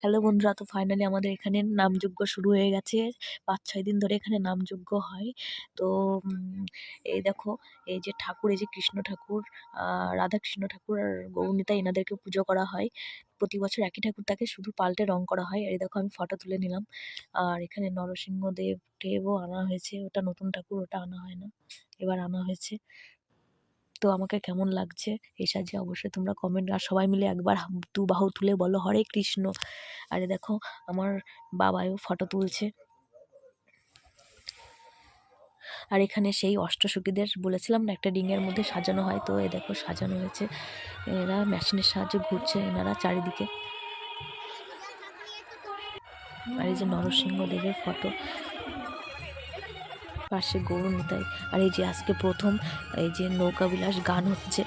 Hello বন্ধুরা, তো finally আমাদের এখানে নামযজ্ঞ শুরু হয়ে গেছে। ৫-৬ দিন ধরে এখানে নামযজ্ঞ হয়। তো এই দেখো, এই যে ঠাকুর, এই যে কৃষ্ণ ঠাকুর, রাধাকৃষ্ণ ঠাকুর আর গৌরনিতাই, এনাদেরকে পুজো করা হয়। প্রতি বছর একই ঠাকুর থাকে, শুধু পাল্টে রং করা হয়। এই দেখো, আমি ফটো তুলে নিলাম। আর এখানে নরসিংহদেবও আনা হয়েছে। ওটা নতুন ঠাকুর, ওটা আনা হয় না, এবার আনা হয়েছে। তো আমাকে কেমন লাগছে এই সাজে অবশ্যই তোমরা কমেন্ট, আর সবাই মিলে একবার দু বাহু তুলে বলো হরে কৃষ্ণ। আরে দেখো, আমার বাবাও ফটো তুলছে। আর এখানে সেই অষ্টসখীদের বলেছিলাম না, একটা রিংয়ের মধ্যে সাজানো হয়, তো এ দেখো সাজানো হয়েছে। এরা মেশিনের সাহায্যে ঘুরছে এনারা চারিদিকে। আর এই যে নরসিংহদেবের ফটো, পাশে গৌরনিতাই। আর এই যে আজকে প্রথম এই যে নৌকাবিলাস গান হচ্ছে।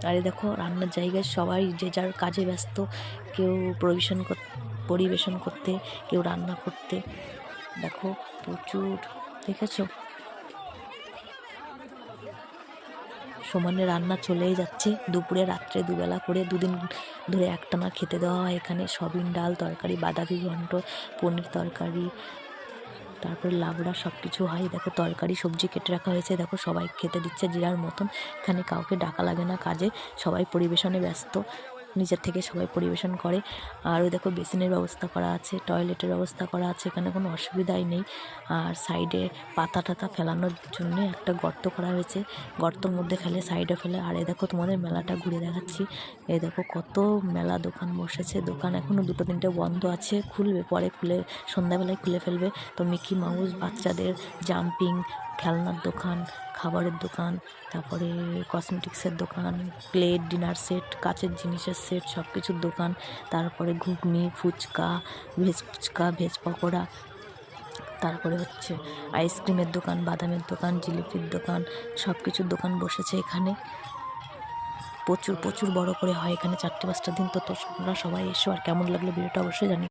আর এই দেখো, রান্নার জায়গায় সবাই যে যার কাজে ব্যস্ত, কেউ পরিবেশন করতে, কেউ রান্না করতে। দেখো প্রচুর, দেখেছো, সমানে রান্না চলেই যাচ্ছে। দুপুরে রাত্রে দুবেলা করে, দুদিন ধরে একটানা খেতে দেওয়া হয় এখানে। সয়াবিন ডাল তরকারি, বাঁধাকপি ঘন্ট, পনির তরকারি, তারপরে লাবড়া, সব কিছু হয়। দেখো তরকারি সবজি কেটে রাখা হয়েছে। দেখো সবাই খেতে দিচ্ছে যে যার মতন। এখানে কাউকে ডাকা লাগে না কাজে, সবাই পরিবেশনে ব্যস্ত, নিজের থেকে সবাই পরিবেশন করে। আর ওই দেখো বেসিনের ব্যবস্থা করা আছে, টয়লেটের ব্যবস্থা করা আছে, এখানে কোনো অসুবিধাই নেই। আর সাইডে পাতা টাতা ফেলানোর জন্য একটা গর্ত করা হয়েছে, গর্তর মধ্যে ফেলে, সাইডে ফেলে। আর এই দেখো তোমাদের মেলাটা ঘুরে দেখাচ্ছি। এই দেখো কত মেলা দোকান বসেছে। দোকান এখনও 2-3টে বন্ধ আছে, খুলবে পরে, খুলে সন্ধ্যাবেলায় খুলে ফেলবে। তো মিকি মাউস, বাচ্চাদের জাম্পিং, খেলনার দোকান, খাবারের দোকান, তারপরে কসমেটিক্সের দোকান, প্লেট, ডিনার সেট, কাচের জিনিসের সেট, সব কিছুর দোকান। তারপরে ঘুগনি, ফুচকা, ভেজ পকোড়া, তারপরে হচ্ছে আইসক্রিমের দোকান, বাদামের দোকান, জিলিপির দোকান, সব কিছুর দোকান বসেছে এখানে। প্রচুর প্রচুর বড় করে হয় এখানে 4-5টা দিন। তো তোমরা সবাই এসো। আর কেমন লাগলো ভিডিওটা অবশ্যই জানি।